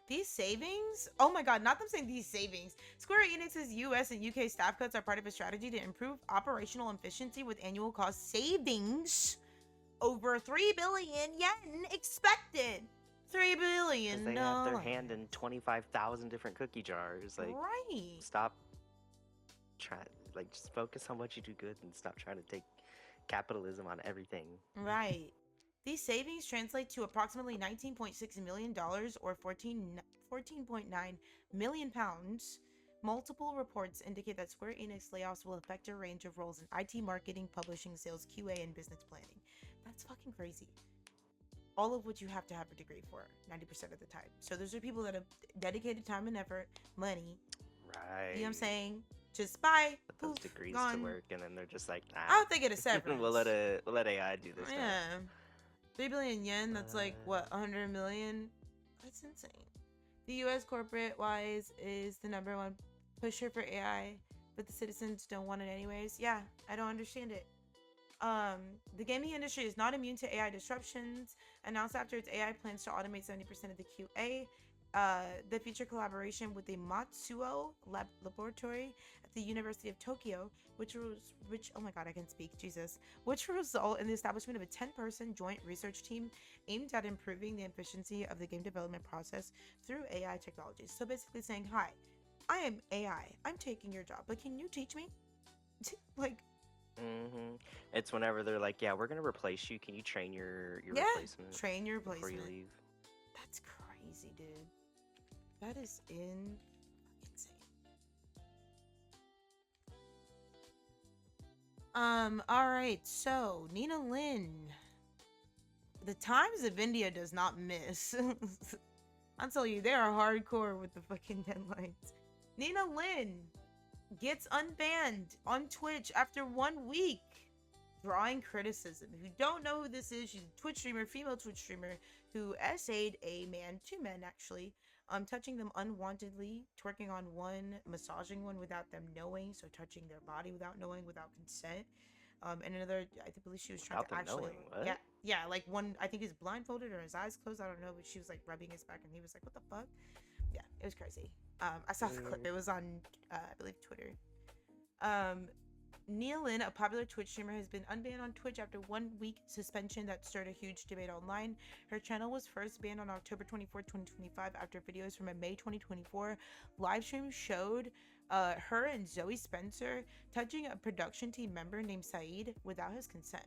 These savings? Oh my god, not them saying these savings. Square Enix's US and UK staff cuts are part of a strategy to improve operational efficiency with annual cost savings over 3 billion yen expected. 3 billion. They have their hand in 25,000 different cookie jars. Like, right. Stop just focus on what you do good and stop trying to take capitalism on everything. Right. These savings translate to approximately $19.6 million or 14.9 million pounds. Multiple reports indicate that Square Enix layoffs will affect a range of roles in IT, marketing, publishing, sales, QA, and business planning. That's fucking crazy. All of which you have to have a degree for 90% of the time. So those are people that have dedicated time and effort, money. Right. You know what I'm saying? Just buy. Put those degrees gone. to work, and then they're just like, nah. I hope they get a severance. we'll let AI do this. Yeah. 3 billion yen, that's like, what, 100 million? That's insane. The US corporate wise is the #1 pusher for AI, but the citizens don't want it anyways. Yeah, I don't understand it. The gaming industry is not immune to AI disruptions. Announced after its AI plans to automate 70% of the QA. The future collaboration with the Matsuo laboratory at the University of Tokyo, which oh my god, I can speak, Jesus, which will result in the establishment of a 10-person joint research team aimed at improving the efficiency of the game development process through AI technologies. So basically saying, hi, I am AI. I'm taking your job, but can you teach me? Like, It's whenever they're like, yeah, we're gonna replace you. Can you train your replacement? Train your before replacement. you leave. That's crazy, dude. That is insane. All right. So Nina Lynn, the Times of India does not miss. I'll tell you, they are hardcore with the fucking deadlines. Nina Lynn gets unbanned on Twitch after 1 week, drawing criticism. If you don't know who this is, she's a Twitch streamer, female Twitch streamer, who essayed a man, 2 men actually, touching them unwantedly, twerking on one, massaging one without them knowing, so touching their body without knowing, without consent. And another, I believe she was trying Without to them actually, knowing, what? yeah, like one, I think he's blindfolded or his eyes closed, I don't know, but she was like rubbing his back, and he was like, what the fuck? Yeah, it was crazy. I saw the clip. It was on, I believe, Twitter. Nia Lin, a popular Twitch streamer, has been unbanned on Twitch after 1 week suspension that stirred a huge debate online. Her channel was first banned on October 24, 2025, after videos from a May 2024 live stream showed her and Zoe Spencer touching a production team member named Saeed without his consent.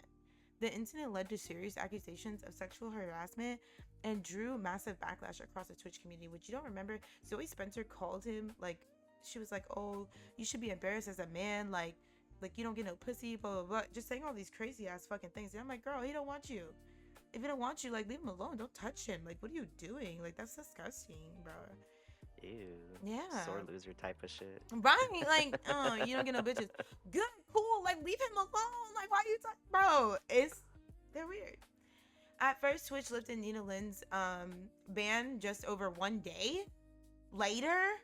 The incident led to serious accusations of sexual harassment and drew massive backlash across the Twitch community, which you don't remember. Zoe Spencer called him, like, she was like, oh, you should be embarrassed as a man, like you don't get no pussy, blah blah blah, just saying all these crazy ass fucking things. And I'm like, girl, he don't want you. If he don't want you, like, leave him alone. Don't touch him. Like, what are you doing? Like, that's disgusting, bro. Ew. Yeah. Sore loser type of shit. Right? Like, you don't get no bitches. Good, cool. Like, leave him alone. Like, why you talking, bro? They're weird. At first, Twitch lifted Nina Lynn's ban just over 1 day later,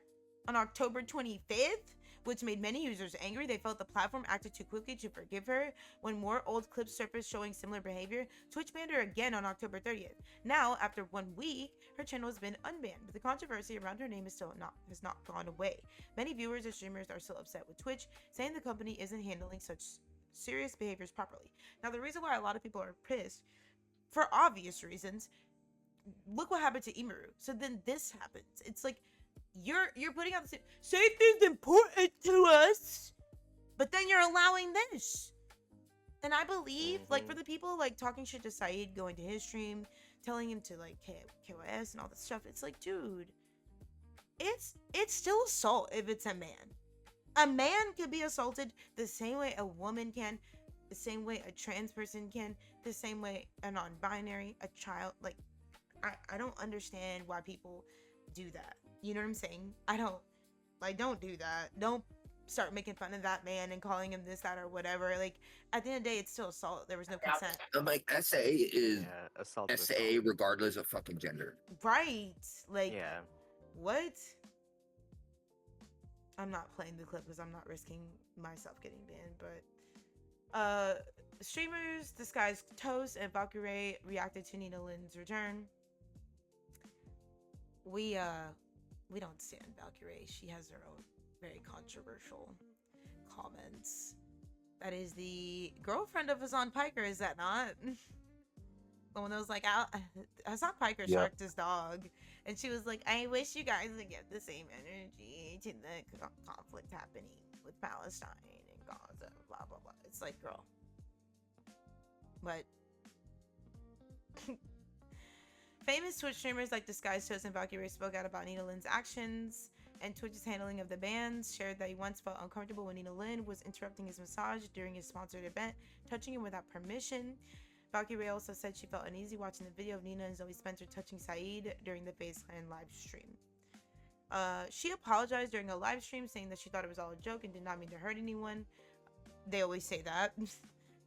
on October 25th, which made many users angry. They felt the platform acted too quickly to forgive her. When more old clips surfaced showing similar behavior, Twitch banned her again on October 30th. Now, after 1 week, her channel has been unbanned, but the controversy around her name has not gone away. Many viewers and streamers are still upset with Twitch, saying the company isn't handling such serious behaviors properly. Now, the reason why a lot of people are pissed, for obvious reasons, look what happened to Imaru. So then this happens. It's like, you're putting out the safety is important to us, but then you're allowing this. And I believe, like, for the people like talking shit to Saeed, going to his stream, telling him to like KYS and all this stuff, it's like, dude, it's still assault if it's a man. A man can be assaulted the same way a woman can, the same way a trans person can, the same way a non-binary, a child. Like, I don't understand why people do that. You know what I'm saying? Don't do that. Don't start making fun of that man and calling him this, that, or whatever. Like, at the end of the day, it's still assault. There was no consent. I'm like, SA is assault. SA regardless of fucking gender. Right. Like, yeah. What? I'm not playing the clip because I'm not risking myself getting banned, but streamers Disguised Toast and Valkyrie reacted to Nina Lynn's return. We don't stand Valkyrie. She has her own very controversial comments. That is the girlfriend of Hassan Piker, is that not? The one that was like, Hassan Piker sharked his dog, and she was like, I wish you guys would get the same energy to the conflict happening with Palestine and Gaza, blah blah blah. It's like, girl, but famous Twitch streamers like Disguised Toast and Valkyrie spoke out about Nina Lynn's actions and Twitch's handling of the bans. Shared that he once felt uncomfortable when Nina Lynn was interrupting his massage during his sponsored event, touching him without permission. Valkyrie also said she felt uneasy watching the video of Nina and Zoe Spencer touching Saeed during the FaceTime live stream. She apologized during a live stream, saying that she thought it was all a joke and did not mean to hurt anyone. They always say that.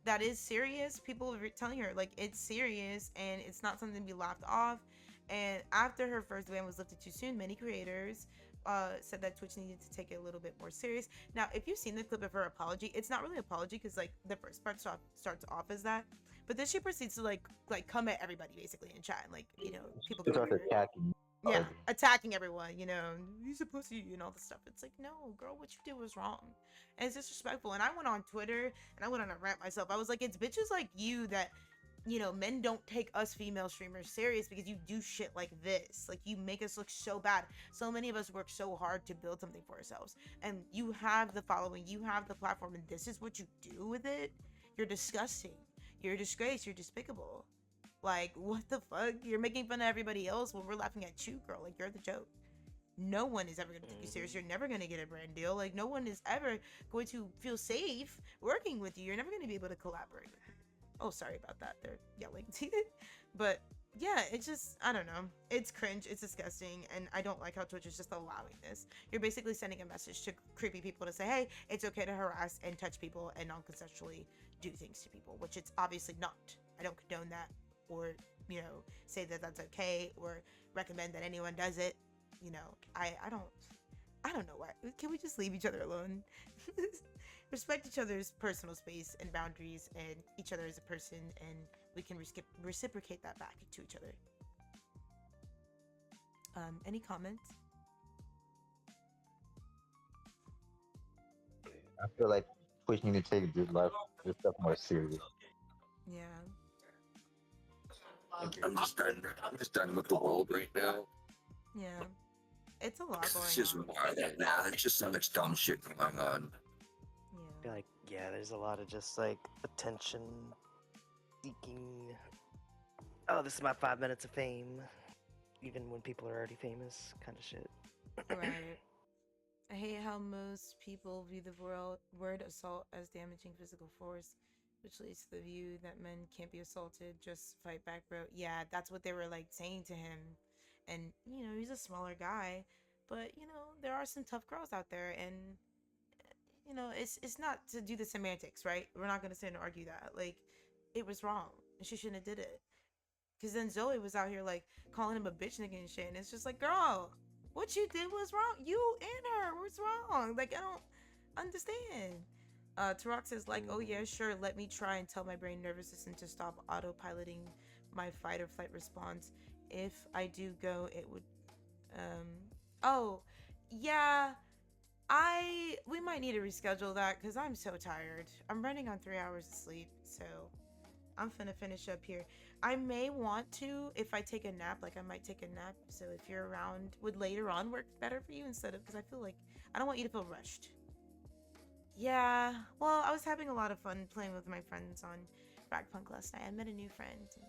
That is serious. People were telling her, like, it's serious and it's not something to be laughed off. And after her first ban was lifted too soon, many creators said that Twitch needed to take it a little bit more serious. Now, if you've seen the clip of her apology, it's not really an apology because, like, the first part starts off as that. But then she proceeds to, like come at everybody, basically, in chat. And, like, you know, people go attacking. Yeah, attacking everyone, you know, he's a pussy and all this stuff. It's like, no, girl, what you did was wrong. And it's disrespectful. And I went on Twitter and I went on a rant myself. I was like, it's bitches like you that, you know, men don't take us female streamers serious because you do shit like this. Like, you make us look so bad. So many of us work so hard to build something for ourselves. And you have the following, you have the platform, and this is what you do with it? You're disgusting. You're a disgrace. You're despicable. Like, what the fuck? You're making fun of everybody else when we're laughing at you, girl. Like, you're the joke. No one is ever going to take you serious. You're never going to get a brand deal. Like, no one is ever going to feel safe working with you. You're never going to be able to collaborate. Oh, sorry about that. They're yelling. But, yeah, it's just, I don't know. It's cringe. It's disgusting. And I don't like how Twitch is just allowing this. You're basically sending a message to creepy people to say, hey, it's okay to harass and touch people and non-consensually do things to people, which it's obviously not. I don't condone that. Or, you know, say that that's okay, or recommend that anyone does it. You know, I don't know why. Can we just leave each other alone? Respect each other's personal space and boundaries and each other as a person, and we can reciprocate that back to each other. Any comments? I feel like pushing you to take this stuff more serious. Yeah. I'm just done with the world right now. Yeah. It's a lot It's going just on. wild right now. There's just so much dumb shit going on. Yeah. Like, yeah, there's a lot of just like attention seeking. Oh, this is my 5 minutes of fame, even when people are already famous, kind of shit. Right. I hate how most people view the word assault as damaging physical force, which leads to the view that men can't be assaulted, just fight back, bro. Yeah, that's what they were like saying to him. And, he's a smaller guy, but, there are some tough girls out there, and, it's not to do the semantics, right? We're not going to sit and argue that. Like, it was wrong, and she shouldn't have did it. Because then Zoe was out here, like, calling him a bitch nigga and shit, and it's just like, girl, what you did was wrong. You and her, what's wrong? Like, I don't understand. Tarok says, like, oh yeah, sure, let me try and tell my brain nervous system to stop autopiloting my fight or flight response. If I do go, it would, oh, yeah, we might need to reschedule that, because I'm so tired. I'm running on 3 hours of sleep, so I'm finna finish up here. I may want to, if I take a nap, like I might take a nap. So if you're around, would later on work better for you instead of, because I feel like I don't want you to feel rushed. Yeah, well, I was having a lot of fun playing with my friends on Ragpunk last night. I met a new friend. And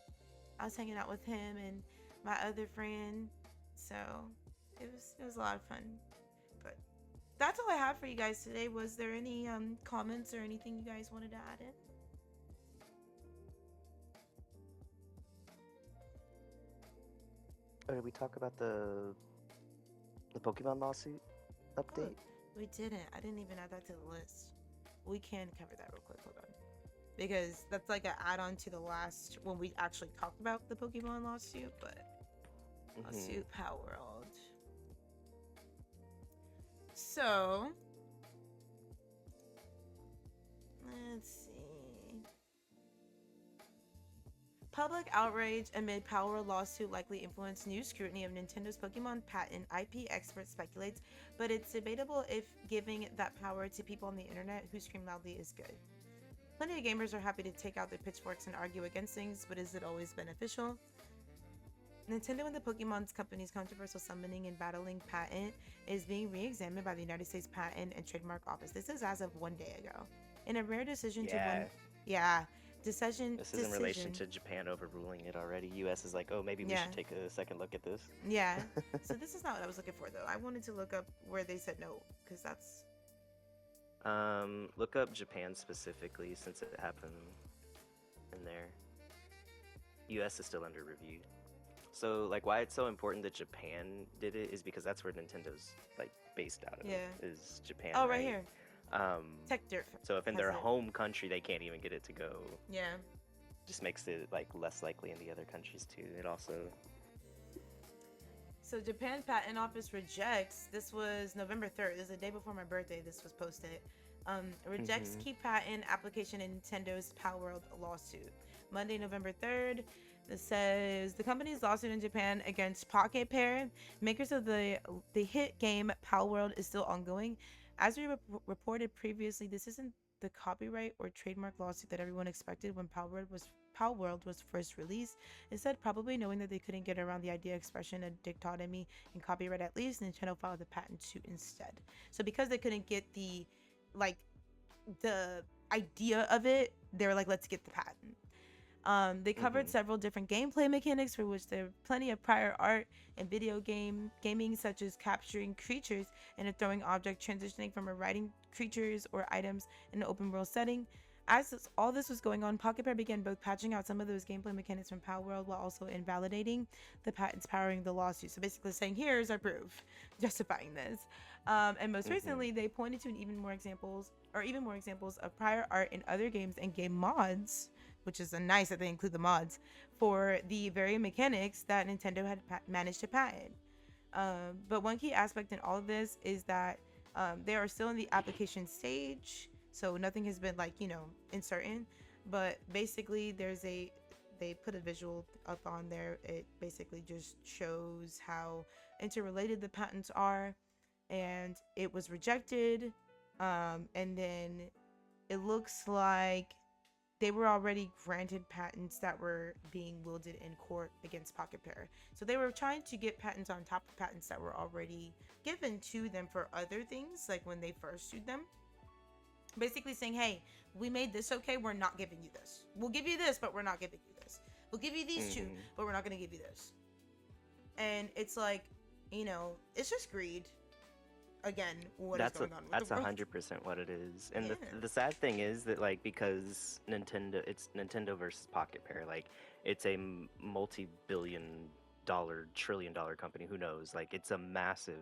I was hanging out with him and my other friend. So it was a lot of fun. But that's all I have for you guys today. Was there any comments or anything you guys wanted to add in? Oh, did we talk about the Pokemon lawsuit update? We didn't. I didn't even add that to the list. We can cover that real quick. Hold on. Because that's like an add-on to the last when we actually talked about the Pokemon lawsuit, but lawsuit Power World. So let's see. Public outrage amid Power lawsuit likely influenced new scrutiny of Nintendo's Pokemon patent, IP expert speculates, but it's debatable if giving that power to people on the internet who scream loudly is good. Plenty of gamers are happy to take out their pitchforks and argue against things, but is it always beneficial? Nintendo and the Pokemon's company's controversial summoning and battling patent is being re-examined by the United States Patent and Trademark Office. This is as of 1 day ago. In a rare decision This is in relation to Japan overruling it already. US is like, oh, maybe we should take a second look at this. Yeah. So this is not what I was looking for, though. I wanted to look up where they said no, because that's... Look up Japan specifically, since it happened in there. US is still under review. So, like, why it's so important that Japan did it is because that's where Nintendo's, like, based out of. Is Japan. Oh, right here. Tech Dirt. So if in their home country they can't even get it to go, just makes it like less likely in the other countries too. It also. So Japan Patent Office rejects. This was November 3rd. This is the day before my birthday. This was posted. Rejects key patent application in Nintendo's Power World lawsuit. Monday, November 3rd. This says the company's lawsuit in Japan against Pocket Pair, makers of the hit game Power World, is still ongoing. As we reported previously, this isn't the copyright or trademark lawsuit that everyone expected when Power World was first released. Instead, probably knowing that they couldn't get around the idea, expression, and dichotomy in copyright, at least Nintendo filed the patent suit instead. So because they couldn't get the idea of it, they were like, let's get the patent. They covered several different gameplay mechanics for which there are plenty of prior art and video gaming, such as capturing creatures and a throwing object, transitioning from a riding creatures or items in an open world setting. As all this was going on, Pocket Pair began both patching out some of those gameplay mechanics from Power World while also invalidating the patents powering the lawsuit. So basically saying, here's our proof justifying this. And most recently, they pointed to even more examples of prior art in other games and game mods, which is nice that they include the mods, for the very mechanics that Nintendo had managed to patent. But one key aspect in all of this is that they are still in the application stage, so nothing has been uncertain. But basically, they put a visual up on there. It basically just shows how interrelated the patents are, and it was rejected. And then it looks like they were already granted patents that were being wielded in court against Pocket Pair. So they were trying to get patents on top of patents that were already given to them for other things, like when they first sued them. Basically saying, hey, we made this okay, we're not giving you this. We'll give you this, but we're not giving you this. We'll give you these two, but we're not going to give you this. And it's like, you know, it's just greed. Again, what is going on with that's the world? 100% what it is. And Yeah. the sad thing is that, like, because it's Nintendo versus Pocket Pair, like, it's a multi-billion dollar, trillion-dollar company, who knows, like, it's a massive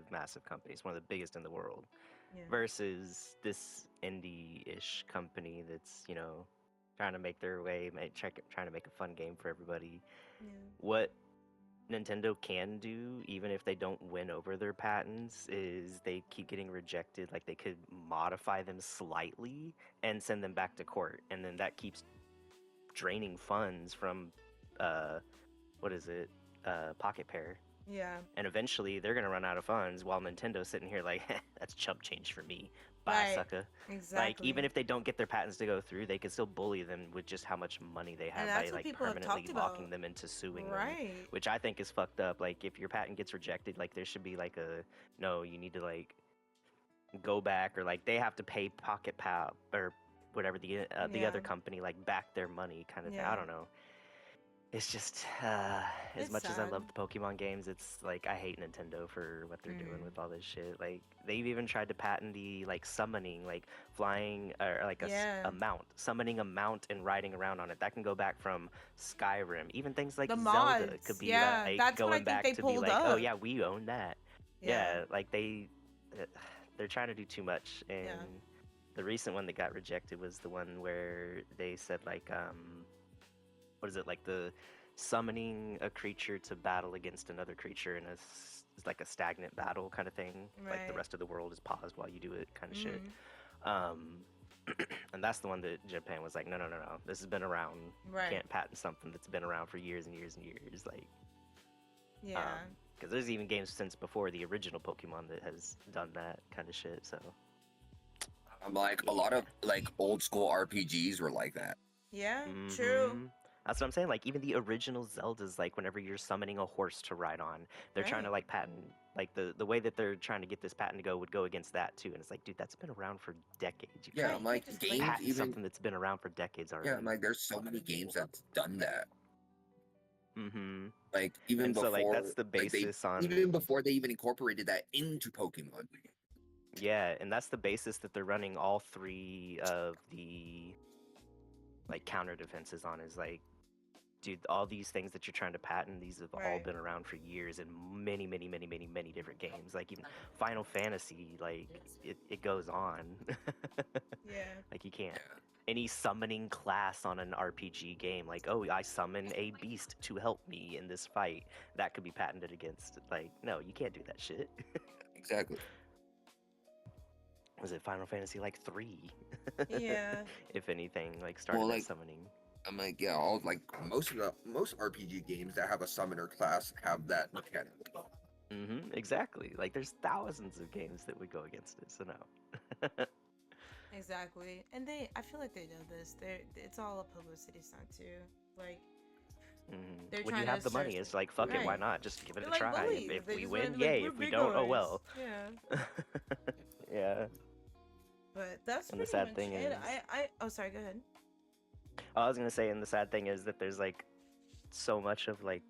company. It's one of the biggest in the world. Yeah. Versus this indie-ish company that's, you know, trying to make their way, trying to make a fun game for everybody. Yeah. What Nintendo can do, even if they don't win over their patents, is they keep getting rejected. Like, they could modify them slightly and send them back to court, and then that keeps draining funds from Pocket Pair. Yeah. And eventually they're gonna run out of funds, while Nintendo's sitting here like, that's chump change for me. Bye, sucker. Exactly. Like, even if they don't get their patents to go through, they can still bully them with just how much money they have by, like, permanently locking them into suing them. Which I think is fucked up. Like, if your patent gets rejected, like, there should be like no, you need to, like, go back, or like they have to pay Pocket Pal or whatever the other company, like, back their money kind of thing. I don't know. It's just, as much as I love the Pokemon games, it's like, I hate Nintendo for what they're doing with all this shit. Like, they've even tried to patent the, like, summoning, like, flying, or like a mount. Summoning a mount and riding around on it. That can go back from Skyrim. Even things like the Zelda mods, could be, like, that's going back to be like, up. oh yeah, we own that. Yeah, like, they're trying to do too much. And the recent one that got rejected was the one where they said, like, what is it, like, the summoning a creature to battle against another creature in like a stagnant battle kind of thing. Like, the rest of the world is paused while you do it kind of shit. And that's the one that Japan was like, no, this has been around. Can't patent something that's been around for years and years and years. Like, because there's even games since before the original Pokemon that has done that kind of shit. So like, a lot of, like, old school RPGs were like that. True. That's what I'm saying. Like, even the original Zeldas, like, whenever you're summoning a horse to ride on, they're trying to, like, patent, like, the way that they're trying to get this patent to go would go against that too. And it's like, dude, that's been around for decades. You I'm like, games patent even something that's been around for decades already. I'm like, there's so many games that's done that. Like, even before, so, like, that's the basis on even before they even incorporated that into Pokemon. Yeah, and that's the basis that they're running all three of the, like, counter defenses on, is like, dude, all these things that you're trying to patent, these have all been around for years in many different games. Like, even Final Fantasy, like, it goes on. Like, you can't. Any summoning class on an RPG game, like, oh, I summon a beast to help me in this fight, that could be patented against. Like, no, you can't do that shit. Exactly. Was it Final Fantasy, like, 3? Yeah. If anything, like, started like, summoning. I'm like, most RPG games that have a summoner class have that mechanic. Exactly. Like, there's thousands of games that would go against it, so no. Exactly. And I feel like they know this. It's all a publicity stunt too. Like, when you have the money, it's like, fuck it, why not? Just give it a try. If we win, yay. If we big don't, boys. oh well. Yeah. Yeah. But that's and the sad much thing it. is, Oh, sorry. Go ahead. I was gonna say, and the sad thing is that there's, like, so much of, like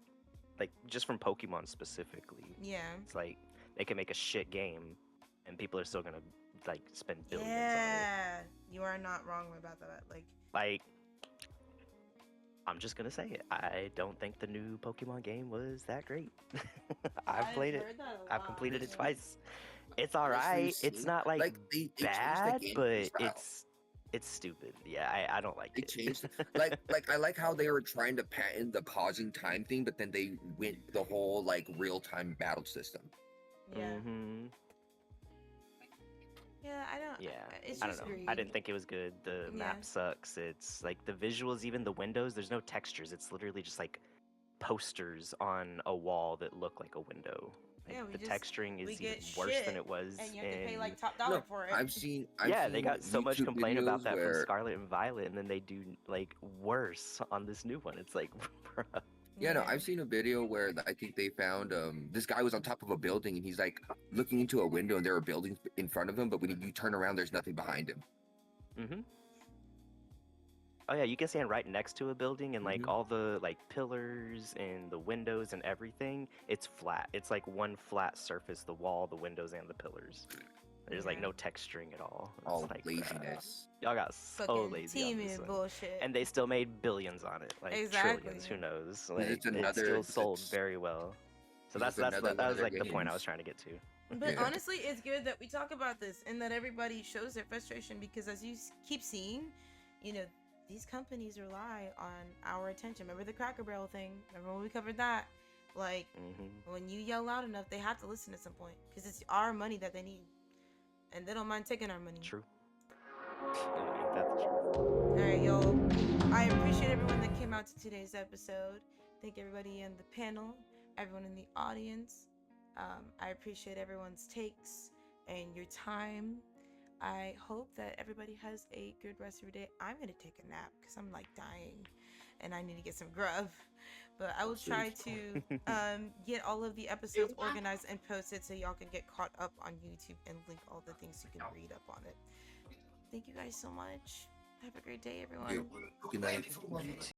just from Pokemon specifically. Yeah. It's like they can make a shit game, and people are still gonna, like, spend billions on it. Yeah, you are not wrong about that. Like, I'm just gonna say it. I don't think the new Pokemon game was that great. I've played it. I've completed it twice. It's alright. It's not, like they bad, but it's stupid. Yeah, I don't like it. They changed, like I like how they were trying to patent the pausing time thing, but then they went the whole, like, real time battle system. Yeah. Yeah, I don't. Yeah, it's I just don't know. greed. I didn't think it was good. The map sucks. It's like the visuals, even the windows. There's no textures. It's literally just like posters on a wall that look like a window. Like, Yeah, we the just texturing we is even get worse shit, than it was and you have to pay in. like top dollar No, for it. Yeah, they seen got so much YouTube complaint about videos that from where Scarlet and Violet, and then they do like worse on this new one. It's like, bruh. yeah, no, I've seen a video where I think they found this guy was on top of a building and he's like looking into a window and there are buildings in front of him, but when you turn around, there's nothing behind him. Mm-hmm. Oh yeah, you can stand right next to a building, and like Mhm. all the like pillars and the windows and everything, it's flat. It's like one flat surface, the wall, the windows, and the pillars. There's like Yeah. no texturing at all. It's All like, laziness. y'all got so Fucking lazy on teaming this and one. bullshit. And they still made billions on it, like Exactly. trillions. Who knows? Because Like it's it another- still it's- sold it's- very well. So because that it's another one was of like their the point I was games. trying to get to. But Yeah. honestly, it's good that we talk about this and that everybody shows their frustration, because as you keep seeing, you know, these companies rely on our attention. Remember the Cracker Barrel thing? Remember when we covered that? Like, when you yell loud enough, they have to listen at some point, because it's our money that they need, and they don't mind taking our money. True. Ain't that the truth? All right, y'all. I appreciate everyone that came out to today's episode. Thank everybody in the panel, everyone in the audience. I appreciate everyone's takes and your time. I hope that everybody has a good rest of your day. I'm gonna take a nap because I'm like dying, and I need to get some grub. But I will try to get all of the episodes organized and posted so y'all can get caught up on YouTube and link all the things you can read up on it. Thank you guys so much. Have a great day, everyone. Good night.